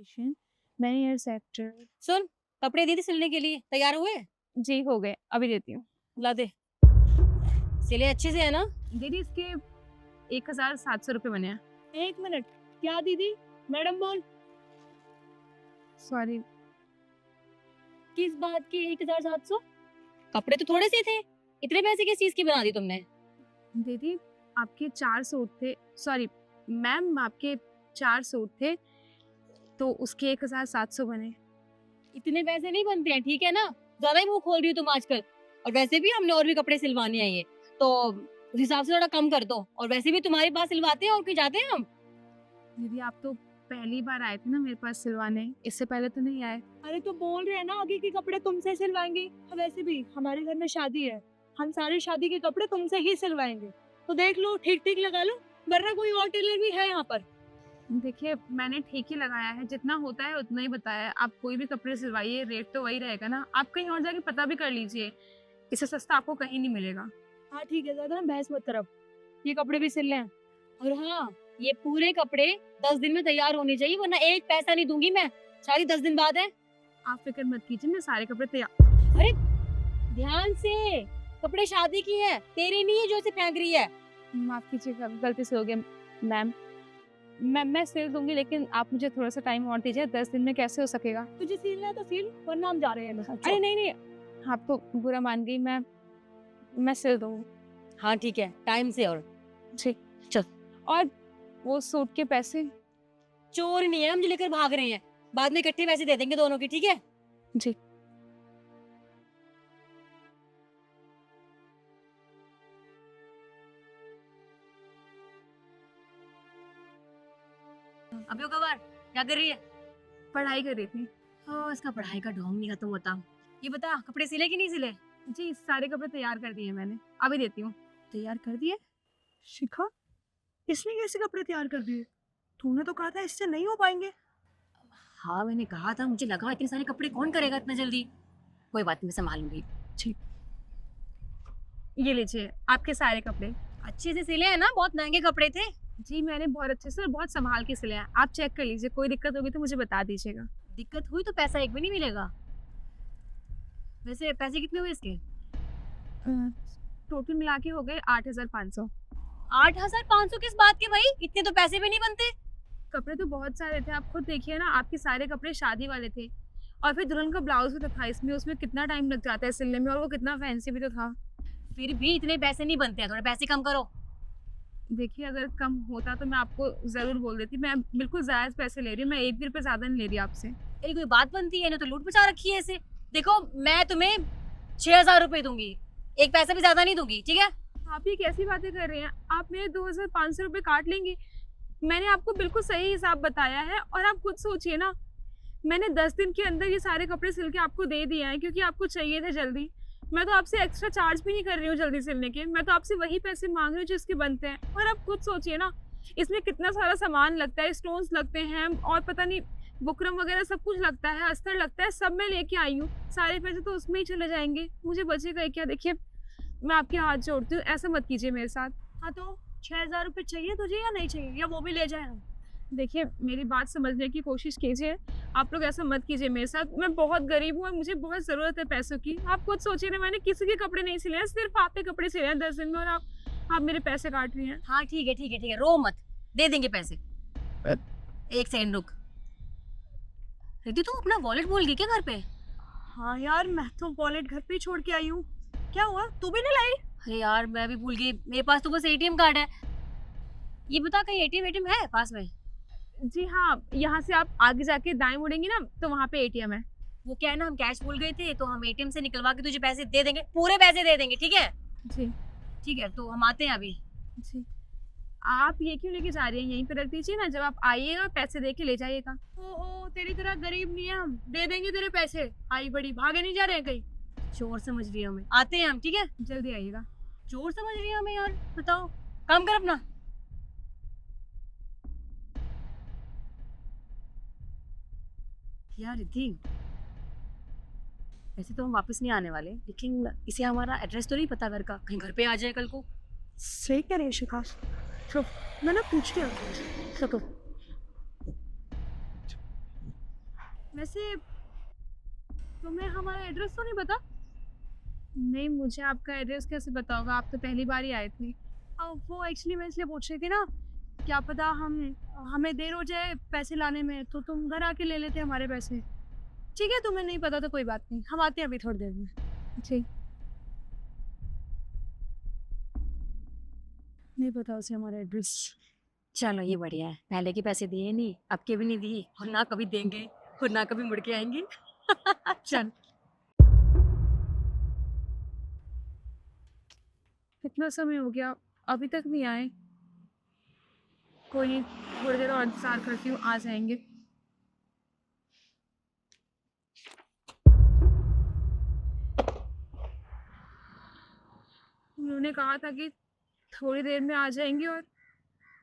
Location many air sector. सुन, कपड़े दी थी सिलने के लिए, तैयार हुए? जी हो गए, अभी देती हूँ। ला दे। सिले अच्छे से है ना? दीदी इसके 1700 रुपये बने हैं। 1 मिनट, क्या दीदी? मैडम बोल। सॉरी। किस बात की 1700? कपड़े तो थोड़े से थे, इतने पैसे किस चीज की बना दी तुमने? दीदी आपके 4 सूट थे, सॉरी मैम आपके 4 सूट थे तो उसके 1700 बने। इतने पैसे नहीं बनते हैं, ठीक है ना? ज्यादा ही मुंह खोल रही हो तुम आजकल। और वैसे भी हमने और भी कपड़े सिलवाने हैं ये, तो उस हिसाब से थोड़ा कम कर दो। और वैसे भी तुम्हारे पास सिलवाते हैं और कहीं जाते हैं हम? दीदी आप तो पहली बार आए थे ना मेरे पास सिलवाने, इससे पहले तो नहीं आए। अरे तो बोल रहे हैं ना, आगे के कपड़े तुमसे सिलवाएंगे। वैसे भी हमारे घर में शादी है, हम सारे शादी के कपड़े तुमसे ही सिलवाएंगे। तो देख लो, ठीक ठीक लगा लो, वरना कोई और टेलर भी है यहाँ पर। देखिए मैंने ठीक ही लगाया है, जितना होता है उतना ही बताया है। आप कोई भी कपड़े सिलवाइए, रेट तो वही रहेगा ना। आप कहीं और जाके पता भी कर लीजिए, इससे सस्ता आपको कहीं नहीं मिलेगा। हाँ ठीक है, ज्यादा ना बहस मत करो, ये कपड़े भी सिल लें। और हाँ, ये पूरे कपड़े 10 दिन में तैयार होने चाहिए, वरना एक पैसा नहीं दूंगी मैं। शादी 10 दिन बाद है। आप फिक्र मत कीजिए, मैं सारे कपड़े तैयार। अरे ध्यान से, कपड़े शादी की है, तेरे नहीं है जो इसे फेंक रही है। माफ कीजिएगा, गलती से हो गया मैम। मैं सिल दूंगी, लेकिन आप मुझे थोड़ा सा टाइम और दीजिए। 10 दिन में कैसे हो सकेगा? तुझे सिलना है तो सिल, वरना हम जा रहे हैं। अरे नहीं नहीं, आप तो बुरा मान गई। मैं सिल दूंगी। हाँ ठीक है, टाइम से। और ठीक चल। और वो सूट के पैसे? चोर नहीं है हम जो लेकर भाग रहे हैं, बाद में इकट्ठे पैसे दे देंगे दोनों की, ठीक है? जी। अभी कबार क्या कर रही है? पढ़ाई कर रही थी। हाँ, इसका पढ़ाई का ढोंग नहीं खत्म होता। ये बता, कपड़े सिले कि नहीं सिले? जी सारे कपड़े तैयार कर दिए मैंने, अभी देती हूँ। तैयार कर दिए? शिखा, इसने कैसे कपड़े तैयार कर दिए? तूने तो कहा था इससे नहीं हो पाएंगे। हाँ मैंने कहा था, मुझे लगा इतने सारे कपड़े कौन करेगा इतना जल्दी। कोई बात नहीं, मैं संभाल लूंगी। ये लीजिए आपके सारे कपड़े। अच्छे से सिले हैं ना? बहुत महंगे कपड़े थे। जी मैंने बहुत अच्छे से और बहुत संभाल के सिले हैं, आप चेक कर लीजिए। कोई दिक्कत होगी तो मुझे बता दीजिएगा। दिक्कत हुई तो पैसा एक भी नहीं मिलेगा। वैसे पैसे कितने हुए इसके? टोटल मिला के हो गए 8500। 8500 किस बात के भाई? इतने तो पैसे भी नहीं बनते। कपड़े तो बहुत सारे थे, आप खुद देखिए ना। आपके सारे कपड़े शादी वाले थे, और फिर दुल्हन का ब्लाउज भी तो था इसमें। उसमें कितना टाइम लग जाता है सिलने में, और वो कितना फैंसी भी तो था। फिर भी इतने पैसे नहीं बनते हैं, थोड़े पैसे कम करो। देखिए अगर कम होता तो मैं आपको जरूर बोल देती। मैं बिल्कुल जायज पैसे ले रही हूँ, मैं एक भी रुपये ज्यादा नहीं ले रही आपसे। तेरी कोई बात बनती है ना? तो लूट बचा रखी है इसे। देखो मैं तुम्हें 6000 रुपए दूंगी, एक पैसा भी ज्यादा नहीं दूंगी, ठीक है? आप ये कैसी बातें कर रहे हैं? आप मेरे 2500 रुपये काट लेंगी? मैंने आपको बिल्कुल सही हिसाब बताया है। और आप खुद सोचिए ना, मैंने 10 दिन के अंदर ये सारे कपड़े सिल के आपको दे दिए हैं, क्योंकि आपको चाहिए थे जल्दी। मैं तो आपसे एक्स्ट्रा चार्ज भी नहीं कर रही हूँ जल्दी सिलने के, मैं तो आपसे वही पैसे मांग रही हूँ जो इसके बनते हैं। और आप खुद सोचिए ना, इसमें कितना सारा सामान लगता है, स्टोन्स लगते हैं, और पता नहीं बुकरम वगैरह सब कुछ लगता है, अस्तर लगता है, सब मैं लेके आई हूँ। सारे पैसे तो उसमें ही चले जाएंगे, मुझे बचेगा क्या? देखिए मैं आपके हाथ जोड़ती हूँ, ऐसा मत कीजिए मेरे साथ। हाँ तो 6000 रुपए चाहिए तुझे या नहीं चाहिए, या वो भी ले जाए हम? देखिए मेरी बात समझने की कोशिश कीजिए। आप लोग ऐसा मत कीजिए मेरे साथ। मैं बहुत गरीब हूँ और मुझे बहुत ज़रूरत है पैसों की। आप खुद सोचिए ना, मैंने किसी के कपड़े नहीं सिले हैं, सिर्फ आपके कपड़े सिले हैं 10 दिन में, और आप मेरे पैसे काट रही हैं। हाँ ठीक है ठीक है ठीक है, रो मत, दे देंगे पैसे। एक सेकंड रुक। रिद्धि तू अपना वॉलेट भूल गई क्या घर पे? हाँ यार, मैं तो वॉलेट घर पे ही छोड़ के आई हूँ। क्या हुआ, तू भी नहीं लाई? अरे यार मैं भी भूल गई, मेरे पास तो बस एटीएम कार्ड है। ये बता, कहीं एटीएम है पास में? जी हाँ, यहाँ से आप आगे जाके दाएं मुड़ेंगी ना, तो वहाँ पे एटीएम है। वो क्या है ना, हम कैश भूल गए थे, तो हम एटीएम से निकलवा के तुझे पैसे दे देंगे, पूरे पैसे दे देंगे, ठीक है? जी। ठीक है, तो हम आते हैं अभी। जी आप ये क्यों लेके जा रही हैं? यहीं पे रख दीजिए ना, जब आप आइएगा पैसे दे के ले जाइएगा। ओ तेरी तरह गरीब नहीं है हम, दे देंगे तेरे पैसे। आई बड़ी, भागे नहीं जा रहे हैं कहीं। चोर समझ रही है हमें, आते हैं हम, ठीक है? जल्दी आइएगा। चोर समझ रही है हमें यार, बताओ, काम कर अपना। यार रिद्धि, वैसे तो हम वापस नहीं आने वाले, लेकिन इसे हमारा एड्रेस तो नहीं पता घर का, कहीं घर पे आ जाए कल को। सही कह रही है शिखा, मैं ना पूछती हूँ। सको वैसे तुम्हें हमारा एड्रेस तो नहीं पता? नहीं, मुझे आपका एड्रेस कैसे पता होगा? आप तो पहली बार ही आए थे। वो एक्चुअली मैं इसलिए पूछ रही थी ना, क्या पता हमें देर हो जाए पैसे लाने में, तो तुम घर आके ले लेते हमारे पैसे। ठीक है, तुम्हें नहीं पता तो कोई बात नहीं, हम आते हैं अभी थोड़ी देर में। जी। नहीं पता उसे हमारा एड्रेस। चलो ये बढ़िया है, पहले के पैसे दिए नहीं, अब के भी नहीं दिए और ना कभी देंगे और ना कभी मुड़ के आएंगे। चल कितना समय हो गया, अभी तक नहीं आए? कोई नहीं, थोड़ी देर और इंतजार करती हूँ, आ जाएंगे। उन्होंने कहा था कि थोड़ी देर में आ जाएंगे और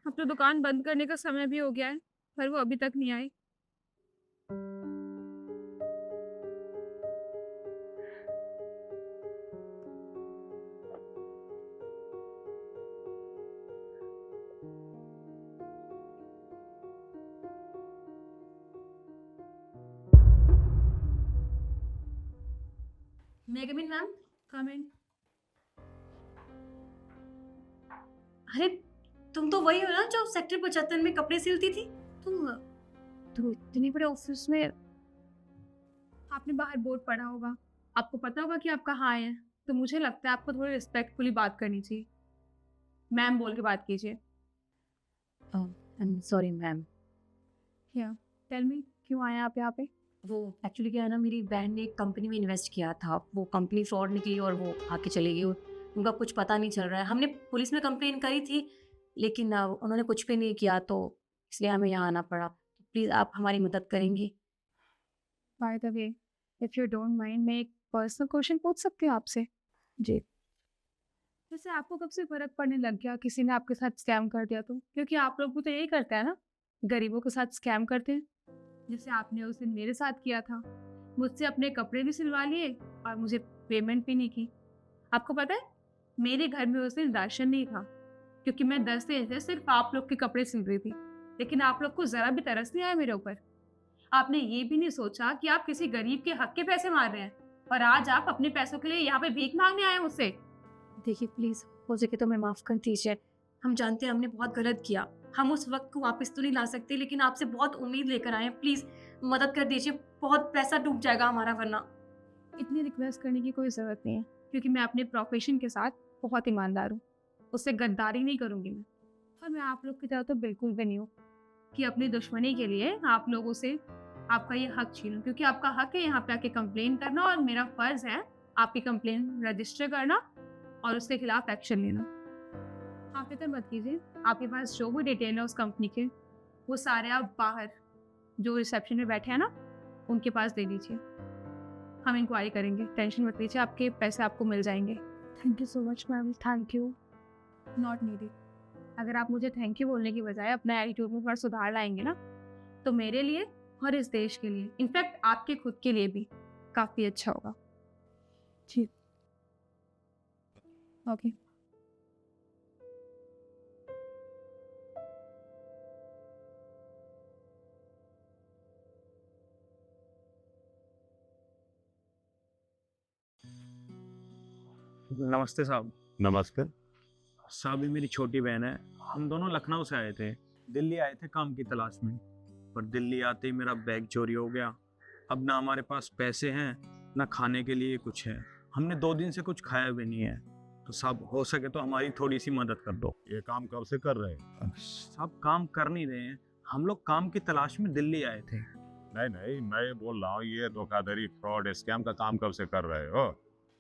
अब तो दुकान बंद करने का समय भी हो गया है, पर वो अभी तक नहीं आए। मैं कम इन मैम। कमेंट। अरे तुम तो वही हो ना जो सेक्टर 75 में कपड़े सिलती थी? तो इतने बड़े ऑफिस में आपने बाहर बोर्ड पढ़ा होगा, आपको पता होगा कि आप कहाँ आए हैं, तो मुझे लगता है आपको थोड़ी रिस्पेक्टफुली बात करनी चाहिए। मैम बोल के बात कीजिए। Sorry ma'am. टेल मी, क्यों आए आप यहाँ पे? वो एक्चुअली क्या है ना, मेरी बहन ने एक कंपनी में इन्वेस्ट किया था, वो कंपनी फ्रॉड निकली और वो आके चली गई। उनका कुछ पता नहीं चल रहा है। हमने पुलिस में कंप्लेन करी थी लेकिन उन्होंने कुछ भी नहीं किया, तो इसलिए हमें यहाँ आना पड़ा। प्लीज़ आप हमारी मदद करेंगी? By the way, if you don't mind, मैं एक पर्सनल क्वेश्चन पूछ सकती हूँ आपसे? जी। वैसे आपको कब से फर्क पड़ने लग गया किसी ने आपके साथ स्कैम कर दिया तो? क्योंकि आप लोग भी तो यही करते हैं ना, गरीबों के साथ स्कैम करते हैं, जैसे आपने उस दिन मेरे साथ किया था। मुझसे अपने कपड़े भी सिलवा लिए और मुझे पेमेंट भी नहीं की। आपको पता है, मेरे घर में उस दिन राशन नहीं था, क्योंकि मैं 10 दिन से सिर्फ आप लोग के कपड़े सिल रही थी। लेकिन आप लोग को ज़रा भी तरस नहीं आया मेरे ऊपर। आपने ये भी नहीं सोचा कि आप किसी गरीब के हक के पैसे मार रहे हैं, और आज आप अपने पैसों के लिए यहाँ पे भीख मांगने आए मुझसे। देखिए प्लीज़, हो सके तो हमें माफ़ कर दीजिए। हम जानते हैं हमने बहुत गलत किया, हम उस वक्त को वापस तो नहीं ला सकते, लेकिन आपसे बहुत उम्मीद लेकर आए हैं। प्लीज़ मदद कर दीजिए, बहुत पैसा डूब जाएगा हमारा वरना। इतनी रिक्वेस्ट करने की कोई ज़रूरत नहीं है, क्योंकि मैं अपने प्रोफेशन के साथ बहुत ईमानदार हूँ। उससे गद्दारी नहीं करूँगी मैं। और मैं आप लोग की तरह तो बिल्कुल भी नहीं हूँ कि अपनी दुश्मनी के लिए आप लोगों से आपका ये हक छीनूं, क्योंकि आपका हक है यहाँ पे आके कंप्लेन करना, और मेरा फ़र्ज़ है आपकी कंप्लेन रजिस्टर करना और उसके खिलाफ एक्शन लेना। आप फिक्र मत कीजिए, आपके पास जो भी डिटेल है उस कंपनी के, वो सारे आप बाहर जो रिसेप्शन में बैठे हैं ना, उनके पास दे दीजिए। हम इंक्वायरी करेंगे, टेंशन मत लीजिए, आपके पैसे आपको मिल जाएंगे। Thank you so much ma'am, thank you. Not needed. अगर आप मुझे थैंक यू बोलने की बजाय अपना एटीट्यूड में थोड़ा सुधार लाएंगे ना, तो मेरे लिए और इस देश के लिए, इनफैक्ट आपके खुद के लिए भी काफ़ी अच्छा होगा। जी। ओके। नमस्ते साहब। नमस्कार। साहब ये मेरी छोटी बहन है। हम दोनों लखनऊ से आए थे, दिल्ली आए थे काम की तलाश में, पर दिल्ली आते ही मेरा बैग चोरी हो गया। अब ना हमारे पास पैसे हैं, ना खाने के लिए कुछ है। हमने 2 दिन से कुछ खाया भी नहीं है। तो साहब हो सके तो हमारी थोड़ी सी मदद कर दो। ये काम कब से कर रहे हैं? साहब काम कर नहीं रहे हैं, हम लोग काम की तलाश में दिल्ली आए थे। नहीं नहीं, मैं ये बोल रहा हूँ, ये धोखाधड़ी, फ्रॉड, स्कैम का काम कब से कर रहे हो?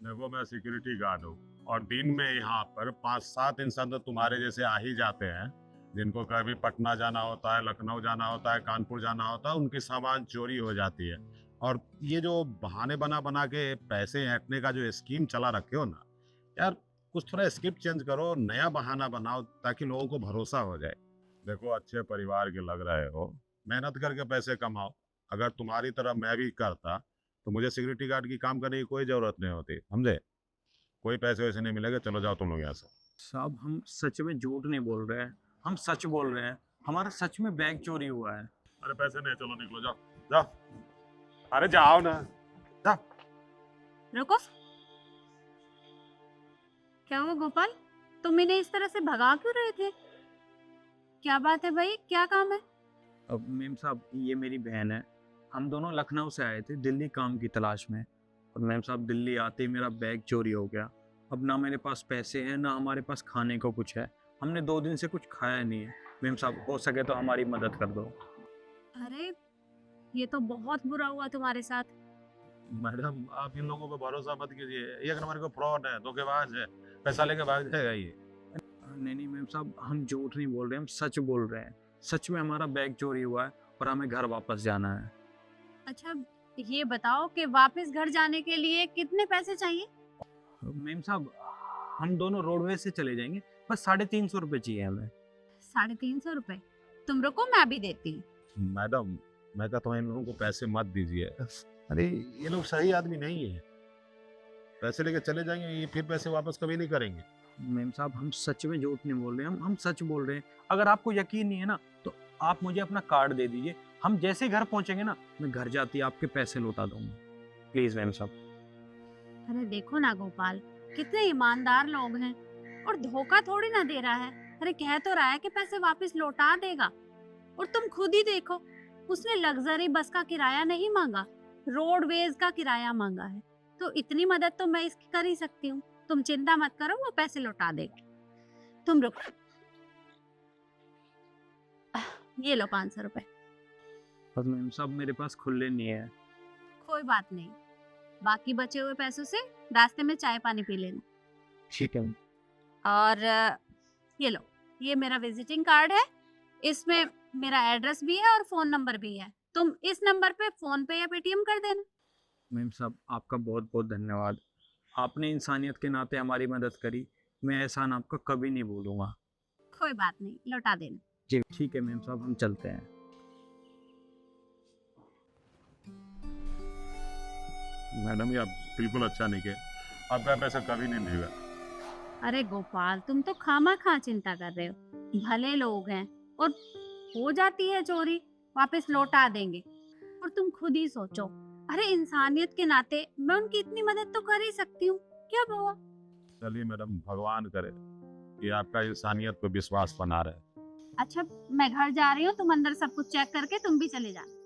देखो मैं सिक्योरिटी गार्ड हूँ और दिन में यहाँ पर 5-7 इंसान तो तुम्हारे जैसे आ ही जाते हैं, जिनको कभी पटना जाना होता है, लखनऊ जाना होता है, कानपुर जाना होता है, उनकी सामान चोरी हो जाती है। और ये जो बहाने बना बना के पैसे हटने का जो स्कीम चला रखे हो ना यार, कुछ थोड़ा स्क्रिप्ट चेंज करो, नया बहाना बनाओ ताकि लोगों को भरोसा हो जाए। देखो अच्छे परिवार के लग रहे हो, मेहनत करके पैसे कमाओ। अगर तुम्हारी तरह मैं भी करता तो मुझे सिक्योरिटी गार्ड की काम करने की कोई ज़रूरत नहीं होती, समझे? कोई पैसे वैसे नहीं मिलेगा, चलो जाओ तुम लोग यहाँ से। साहब हम सच में झूठ नहीं बोल रहे हैं, हम सच बोल रहे हैं। हमारा सच में बैग चोरी हुआ है। अरे पैसे नहीं, चलो निकलो, जाओ जाओ। अरे जाओ ना। रुको, क्या हुआ गोपाल, तुम इन्हें इस तरह से भगा क्यों रहे थे? क्या बात है भाई, क्या काम है? अब मेम साहब ये मेरी बहन है, हम दोनों लखनऊ से आए थे दिल्ली काम की तलाश में। और मेम साहब दिल्ली आते ही मेरा बैग चोरी हो गया। अब ना मेरे पास पैसे हैं ना हमारे पास खाने को कुछ है। हमने 2 दिन से कुछ खाया नहीं है। मेम साहब हो सके तो हमारी मदद कर दो। अरे ये तो बहुत बुरा हुआ तुम्हारे साथ। मैडम आप इन लोगों पे भरोसा मत कीजिए, ये एक नंबर का फ्रॉड है, धोखेबाज है, पैसा लेके भाग जाएगा ये। नहीं मेम साहब हम झूठ नहीं बोल रहे, हम सच बोल रहे हैं। सच में हमारा बैग चोरी हुआ है और हमें घर वापस जाना है। अच्छा ये बताओ कि वापस घर जाने के लिए कितने पैसे चाहिए? मेम साहब हम दोनों रोडवेज से चले जाएंगे, बस 350 रुपये चाहिए हमें। 350 रुपए? तुम रुको, मैं अभी देती हूँ। मैडम मैं कहता हूँ इन लोगों को पैसे मत दीजिए। अरे ये लोग सही आदमी नहीं है, पैसे लेके चले जाएंगे, ये फिर पैसे वापस कभी नहीं करेंगे। मेम साहब हम सच में झूठ नहीं बोल रहे हैं, हम सच बोल रहे हैं। अगर आपको यकीन नहीं है ना तो आप मुझे अपना कार्ड दे दीजिए, हम जैसे ही घर पहुंचेंगे ना मैं घर जाती आपके पैसे लौटा दूंगा। प्लीज मेम साहब। अरे देखो ना गोपाल, कितने ईमानदार लोग हैं और धोखा थोड़ी ना दे रहा है। अरे कह तो रहा है कि पैसे वापस लौटा देगा, और तुम खुद ही देखो, उसने लग्जरी बस का किराया नहीं मांगा, रोडवेज का किराया मांगा है। तो इतनी मदद तो मैं इसकी कर ही सकती हूँ। तुम चिंता मत करो, वो पैसे लौटा देगा। तुम रुको, ये लो 500 रुपए। पर मेम साहब मेरे पास खुले नहीं है। कोई बात नहीं, बाकी बचे हुए पैसों से रास्ते में चाय पानी पी लेना। ठीक है। और ये लो, ये मेरा विजिटिंग कार्ड है, इसमें मेरा एड्रेस भी है और फोन नंबर भी है। तुम इस नंबर पे फोन पे या पेटीएम कर देना। मेम साहब आपका बहुत बहुत धन्यवाद, आपने इंसानियत के नाते हमारी मदद करी। मैं एहसान आपका कभी नहीं भूलूंगा। कोई बात नहीं, लौटा देना। जी ठीक है मेम साहब, हम चलते हैं। मैडम ये आप बिल्कुल अच्छा नहीं किया, आपका पैसा कभी नहीं देगा। अरे गोपाल, तुम तो खामा चिंता कर रहे हो। भले लोग हैं और हो जाती है चोरी, वापस लौटा देंगे। और तुम खुद ही सोचो, अरे इंसानियत के नाते मैं उनकी इतनी मदद तो कर ही सकती हूँ। क्या हुआ? चलिए मैडम, भगवान करे कि आपका इंसानियत पे विश्वास बना रहे। अच्छा मैं घर जा रही हूँ, तुम अंदर सब कुछ चेक करके तुम भी चले जाना।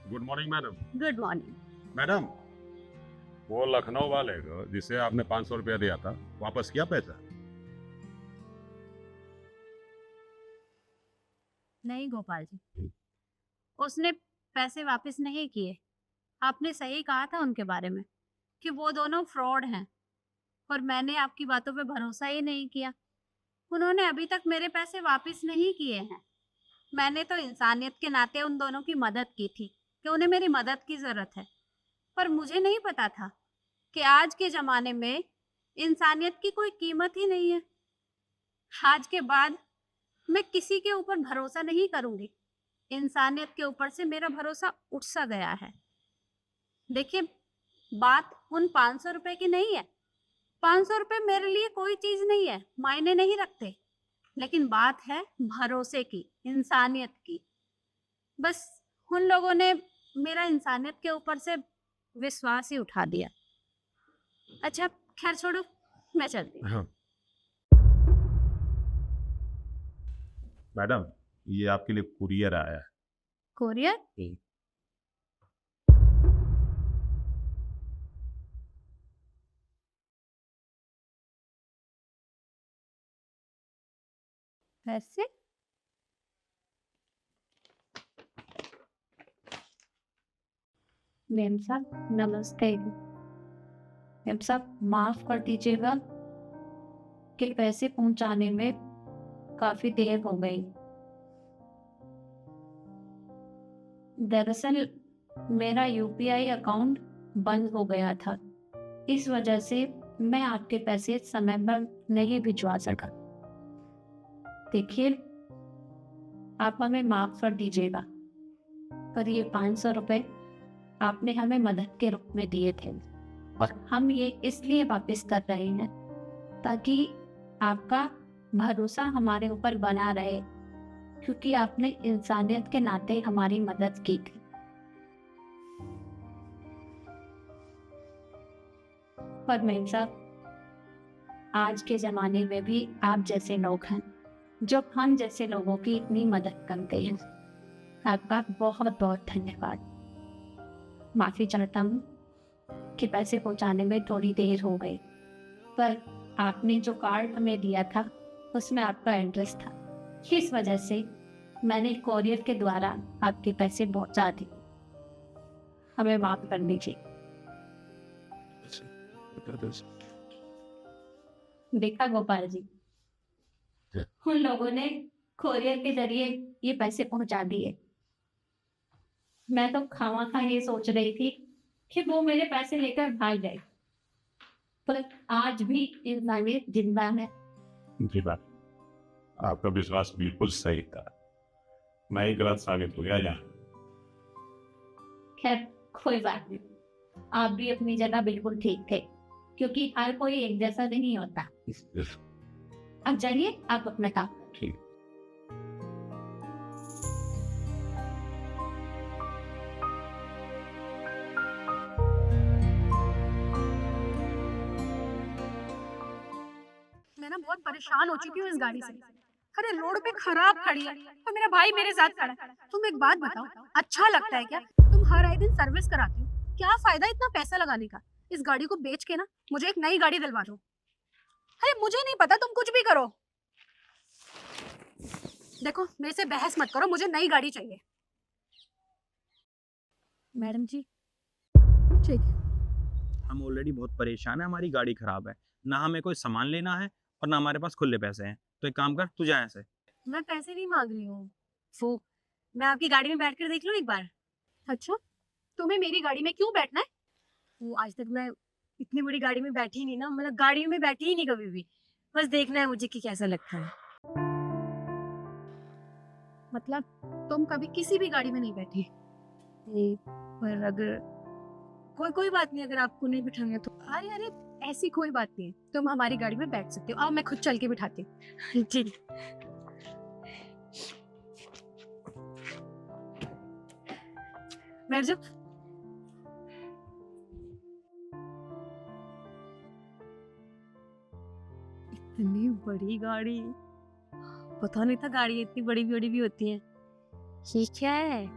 Good morning madam. Good morning. Madam वो लखनऊ वाले को जिसे आपने 500 रुपया दिया था, वापस किया पैसा? नहीं गोपाल जी, उसने पैसे वापस नहीं किए। आपने सही कहा था उनके बारे में कि वो दोनों फ्रॉड हैं, और मैंने आपकी बातों पे भरोसा ही नहीं किया। उन्होंने अभी तक मेरे पैसे वापस नहीं किए हैं। मैंने तो इंसानियत के नाते उन दोनों की मदद की थी कि उन्हें मेरी मदद की ज़रूरत है, पर मुझे नहीं पता था कि आज के ज़माने में इंसानियत की कोई कीमत ही नहीं है। आज के बाद मैं किसी के ऊपर भरोसा नहीं करूंगी। इंसानियत के ऊपर से मेरा भरोसा उठ सा गया है। देखिए, बात उन 500 रुपए की नहीं है। 500 रुपए मेरे लिए कोई चीज़ नहीं है, मायने नहीं रखते। लेकिन बात है भरोसे की, इंसानियत की। बस उन लोगों ने मेरा इंसानियत के ऊपर से विश्वास ही उठा दिया। अच्छा खैर छोड़ो, मैं चलती हूँ। हाँ। मैडम ये आपके लिए कुरियर आया है। कोरियर? पैसे? मैम साहब नमस्ते। मैम साहब माफ कर दीजिएगा कि पैसे पहुंचाने में काफी देर हो गई। दरअसल मेरा यूपीआई अकाउंट बंद हो गया था, इस वजह से मैं आपके पैसे समय पर नहीं भिजवा सका। देखिए आप हमें माफ कर दीजिएगा, पर ये 500 रुपए आपने हमें मदद के रूप में दिए थे, और हम ये इसलिए वापस कर रहे हैं ताकि आपका भरोसा हमारे ऊपर बना रहे, क्योंकि आपने इंसानियत के नाते हमारी मदद की थी। पर मेम साहब, आज के ज़माने में भी आप जैसे लोग हैं जो हम जैसे लोगों की इतनी मदद करते हैं। आपका बहुत बहुत धन्यवाद। माफ़ी चाहता हूँ कि पैसे पहुँचाने में थोड़ी देर हो गई, पर आपने जो कार्ड हमें दिया था उसमें आपका एड्रेस था, इस वजह से मैंने कोरियर के द्वारा आपके पैसे पहुँचा दिए। हमें माफ़ कर दीजिए। देखा गोपाल जी, उन लोगों ने कोरियर के जरिए ये पैसे पहुंचा दिए। मैं तो खामा ये सोच रही थी कि वो मेरे पैसे लेकर भाग जाए, पर आज भी इंसानियत जिंदा है। जी बात, आपका विश्वास बिल्कुल सही था। मैं ही गलत साबित हो गया यहाँ। खैर कोई बात नहीं, आप भी अपनी जगह बिल्कुल ठीक थे, क्योंकि हर कोई एक जैसा नहीं होता। अब जाइए, आप अपना काम। ठीक। मैं ना बहुत परेशान हो चुकी हूँ इस गाड़ी से। अरे रोड पे खराब खड़ी है और मेरा भाई मेरे साथ खड़ा है। तुम एक बात बताओ, अच्छा लगता है क्या? तुम हर आए दिन सर्विस कराते हो, क्या फायदा इतना पैसा लगाने का? इस गाड़ी को बेच के ना मुझे एक नई गाड़ी दिलवा दो। अरे मुझे नहीं पता, तुम कुछ भी करो। देखो मेरे से बहस मत करो, मुझे नई गाड़ी चाहिए। मैडम जी, ठीक है। हम ऑलरेडी बहुत परेशान है, हमारी गाड़ी खराब है, ना हमें कोई सामान लेना है और ना हमारे पास खुले पैसे हैं। तो एक काम कर, तू जा यहाँ से। मैं पैसे नहीं मांग रही हूँ। वो मैं आपकी गाड़ी में बैठ कर देख लूँ एक बार। अच्छा, तुम्हें मेरी गाड़ी में क्यों बैठना है? वो आज तक मैं इतनी बड़ी गाड़ी में बैठी ही नहीं ना, मतलब गाड़ी में बैठी ही नहीं कभी भी। बस देखना है मुझे कि कैसा लगता है। मतलब तुम कभी किसी भी गाड़ी में नहीं बैठी? पर अगर कोई बात नहीं, अगर आपको नहीं बिठाना तो। अरे अरे, ऐसी कोई बात नहीं है, तुम हमारी गाड़ी में बैठ सकते हो। आओ मैं खुद चल के बिठाती हूँ। ठीक। बैठ जाओ। इतनी बड़ी गाड़ी, पता नहीं था गाड़ी इतनी बड़ी बड़ी भी होती है। ये क्या है?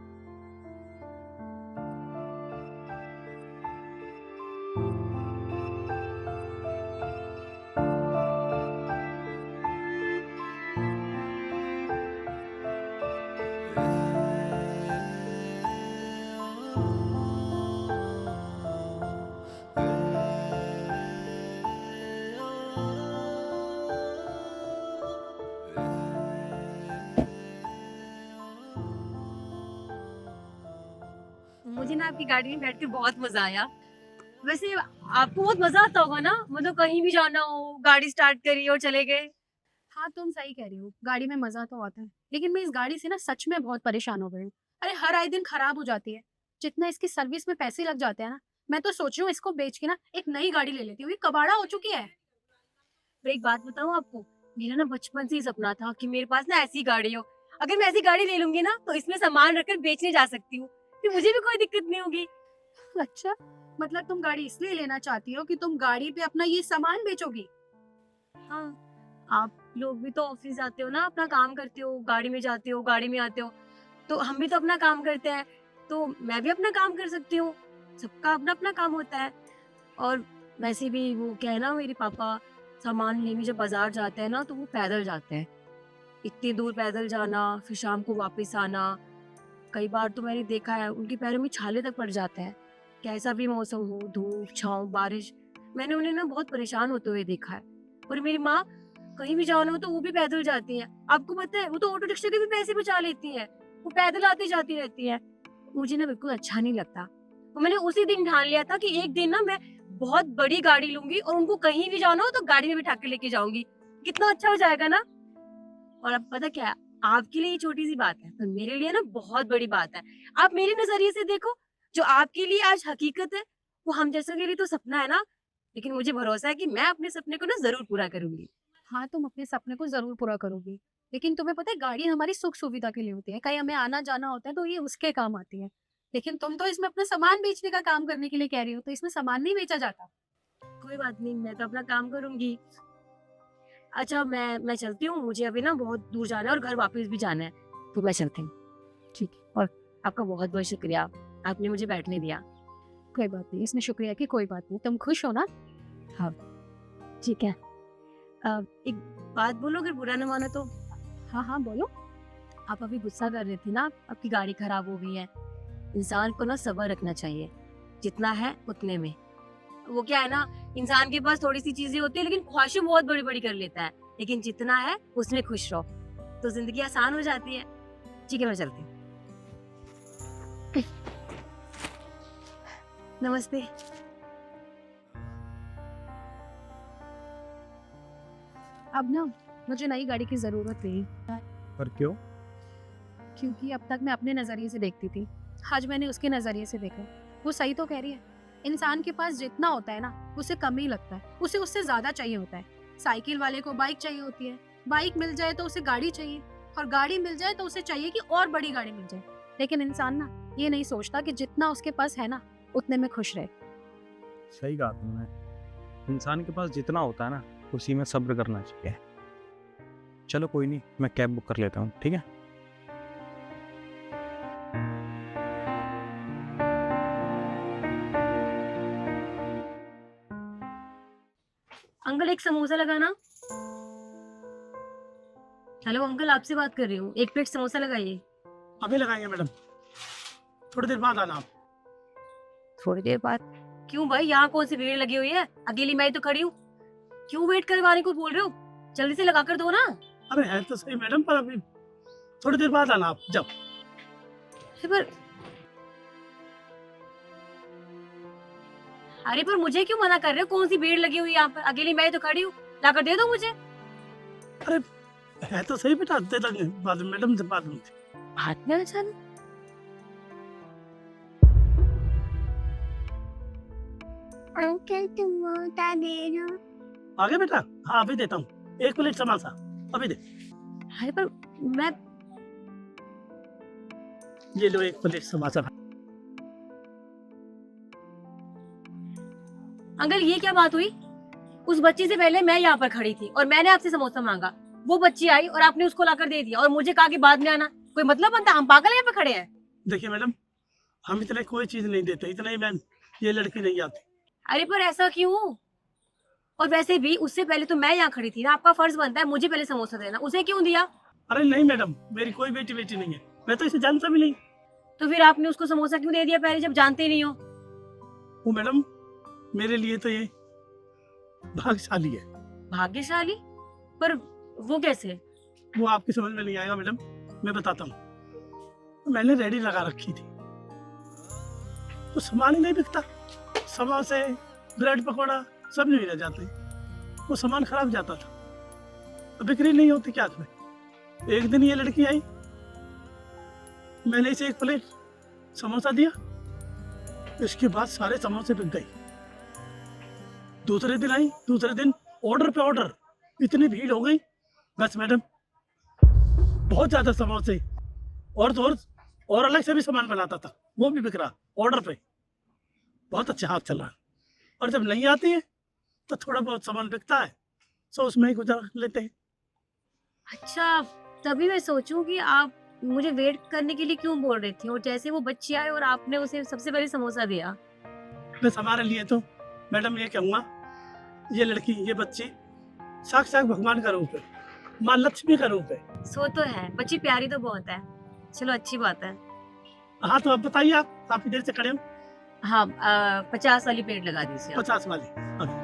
मुझे ना आपकी गाड़ी में बैठ के बहुत मजा आया। वैसे आपको बहुत मजा आता होगा ना, मतलब कहीं भी जाना हो, गाड़ी स्टार्ट करी और चले गए। हाँ तुम सही कह रही हो, गाड़ी में मजा तो आता है, लेकिन मैं इस गाड़ी से ना सच में बहुत परेशान हो गई हूँ। अरे हर आए दिन खराब हो जाती है, जितना इसकी सर्विस में पैसे लग जाते हैं ना, मैं तो सोच रही हूँ इसको बेच के ना एक नई गाड़ी ले लेती हूँ। ये कबाड़ा हो चुकी है। पर एक बात बताऊँ आपको, मेरा ना बचपन से ही सपना था कि मेरे पास ना ऐसी गाड़ी हो। अगर मैं ऐसी गाड़ी ले लूंगी ना तो इसमें सामान रखकर बेचने जा सकती हूँ, फिर मुझे भी कोई दिक्कत नहीं होगी। अच्छा, मतलब तुम गाड़ी इसलिए लेना चाहती हो कि तुम गाड़ी पे अपना ये सामान बेचोगी? हाँ, आप लोग भी तो ऑफिस जाते हो ना, अपना काम करते हो, गाड़ी में जाते हो, गाड़ी में आते हो, तो हम भी तो अपना काम करते हैं, तो मैं भी अपना काम कर सकती हूँ। सबका अपना अपना काम होता है। और वैसे भी वो क्या है ना, मेरे पापा सामान लेने जब बाजार जाते हैं ना तो वो पैदल जाते हैं। इतनी दूर पैदल जाना, फिर शाम को वापस आना, कई बार तो मैंने देखा है उनके पैरों में छाले तक पड़ जाते हैं। कैसा भी मौसम हो, धूप छाँव बारिश, मैंने उन्हें ना बहुत परेशान होते हुए देखा है। और मेरी माँ कहीं भी जाना हो तो वो भी पैदल जाती है। आपको पता है वो तो ऑटो रिक्शा के भी पैसे बचा लेती है, वो पैदल आती जाती रहती है। मुझे ना बिल्कुल अच्छा नहीं लगता। और मैंने उसी दिन ठान लिया था कि एक दिन ना मैं बहुत बड़ी गाड़ी लूंगी और उनको कहीं भी जाना हो तो गाड़ी में बिठा के लेके जाऊंगी। कितना अच्छा हो जाएगा ना। और अब पता क्या है, आपके लिए ये छोटी सी बात है पर मेरे लिए ना बहुत बड़ी बात है। आप मेरे नजरिए से देखो, जो आपके लिए आज हकीकत है वो हम जैसों के लिए तो सपना है ना। लेकिन मुझे भरोसा है कि मैं अपने सपने को ना जरूर पूरा करूंगी। हाँ, तुम अपने सपने को जरूर पूरा करोगी, लेकिन तुम्हें पता है गाड़ी हमारी सुख सुविधा के लिए होती है, कहीं हमें आना जाना होता है तो ये उसके काम आती है। लेकिन तुम तो इसमें अपना सामान बेचने का काम करने के लिए कह रही हो, तो इसमें सामान नहीं बेचा जाता। कोई बात नहीं, मैं तो अपना काम करूंगी। अच्छा, मैं चलती हूँ, मुझे अभी ना बहुत दूर जाना है और घर वापस भी जाना है, तो मैं चलती हूँ। ठीक है, और आपका बहुत बहुत शुक्रिया, आपने मुझे बैठने दिया। कोई बात नहीं, इसमें शुक्रिया की कोई बात नहीं। तुम खुश हो ना? ठीक है। एक बात बोलो, अगर बुरा न मानो तो। हाँ हाँ बोलो। आप अभी गुस्सा कर रही थी ना, आपकी गाड़ी खराब हो गई है। इंसान को ना सब्र रखना चाहिए, जितना है उतने में। वो क्या है ना, इंसान के पास थोड़ी सी चीजें होती है लेकिन ख्वाहिशें बहुत बड़ी बड़ी कर लेता है, लेकिन जितना है उसमें खुश रहो तो जिंदगी आसान हो जाती है। ठीक है, मैं चलती हूँ। नमस्ते। अब ना मुझे नई गाड़ी की जरूरत नहीं, पर क्यों? क्योंकि अब तक मैं अपने नजरिए से देखती थी, आज मैंने उसके नजरिए से देखा। वो सही तो कह रही है, इंसान के पास जितना होता है ना उसे कम ही लगता है, उसे उससे ज्यादा चाहिए होता है। साइकिल वाले को बाइक चाहिए होती है, बाइक मिल जाए तो उसे गाड़ी चाहिए, और गाड़ी मिल जाए तो उसे चाहिए कि और बड़ी गाड़ी मिल जाए। लेकिन इंसान ना ये नहीं सोचता कि जितना उसके पास है ना उतने में खुश रहे। सही कहा तुमने, इंसान के पास जितना होता है ना उसी में सब्र करना चाहिए। चलो कोई नहीं, मैं कैब बुक कर लेता हूँ, ठीक है? अंकल, एक समोसा लगाना। हेलो अंकल, आपसे बात कर रही हूँ, एक प्लेट समोसा लगाइए। अभी लगाएंगे मैडम, थोड़ी देर बाद आना आप। थोड़ी देर बाद? क्यों भाई, यहाँ कौन सी भीड़ लगी हुई है? अकेली मैं ही तो खड़ी हूँ, क्यों वेट करवाने को बोल रहे हो? जल्दी से लगा कर दो ना। अरे है तो सही मैडम, पर अभी थोड़ी देर बाद आना आप। जब पर अरे पर मुझे क्यों मना कर रहे हो? कौन सी भीड़ लगी हुई है यहाँ पर? अकेली मैं ही तो खड़ी हूँ, लाकर दे दो मुझे। है तो सही बेटा, दे देंगे बाद में मैडम, से बाद में। हाथ में अच्छा अंकल समोसा दे दो। आगे बेटा, हाँ अभी देता हूँ, 1 प्लेट समोसा अभी दे। अरे पर मैं ये लो 1 प्लेट समोसा। अंकल, ये क्या बात हुई? उस बच्ची से पहले मैं यहाँ पर खड़ी थी और मैंने आपसे समोसा मांगा, वो बच्ची आई और आपने उसको लाकर दे दिया और मुझे कहा कि बाद में आना। कोई मतलब बनता? हम पागल यहाँ पे खड़े हैं? देखिए मैडम, हम इतने कोई चीज नहीं देते, इतना ही मैम, ये लड़की नहीं आती। अरे पर ऐसा क्यों? और वैसे भी उससे पहले तो मैं यहाँ खड़ी थी ना, आपका फर्ज बनता है मुझे पहले समोसा देना, उसे क्यों दिया? अरे नहीं मैडम, मेरी कोई बेटी नहीं है, मैं तो इसे जानता भी नहीं। तो फिर आपने उसको समोसा क्यों दे दिया पहले, जब जानते ही नहीं हो? वो मैडम मेरे लिए तो ये भाग्यशाली है। भाग्यशाली? पर वो कैसे? वो आपकी समझ में नहीं आएगा मैडम, मैं बताता हूँ। मैंने रेडी लगा रखी थी, तो सामान ही नहीं बिकता। समोसे, ब्रेड पकौड़ा सब नहीं रह जाते, वो सामान खराब जाता था, तो बिक्री नहीं होती। क्या करें? एक दिन ये लड़की आई, मैंने इसे 1 प्लेट समोसा दिया, इसके बाद सारे समोसे बिक गए। दूसरे दिन आई, दूसरे दिन ऑर्डर पे ऑर्डर, इतनी भीड़ हो गई, बस मैडम बहुत ज्यादा समोसे। और अलग से भी सामान बनाता था, वो भी बिक रहा ऑर्डर पे। बहुत अच्छा हाथ चल रहा। और जब नहीं आती है तो थोड़ा बहुत सामान बिकता है, तो उसमें ही गुजारा लेते हैं। अच्छा, तभी मैं सोचूं कि आप मुझे वेट करने के लिए क्यों बोल रही थी, और जैसे वो बच्ची आई और आपने उसे सबसे पहले समोसा दिया। बस हमारे लिए तो मैडम ये कहूँगा, ये लड़की, ये बच्ची साक्षात भगवान का रूप है, माँ लक्ष्मी का रूप है। सो तो है, बच्ची प्यारी तो बहुत है, चलो अच्छी बात है। हाँ तो अब बताइए, आप काफी देर से खड़े हो। हाँ, 50 वाली प्लेट लगा दीजिए आप। 50 वाली।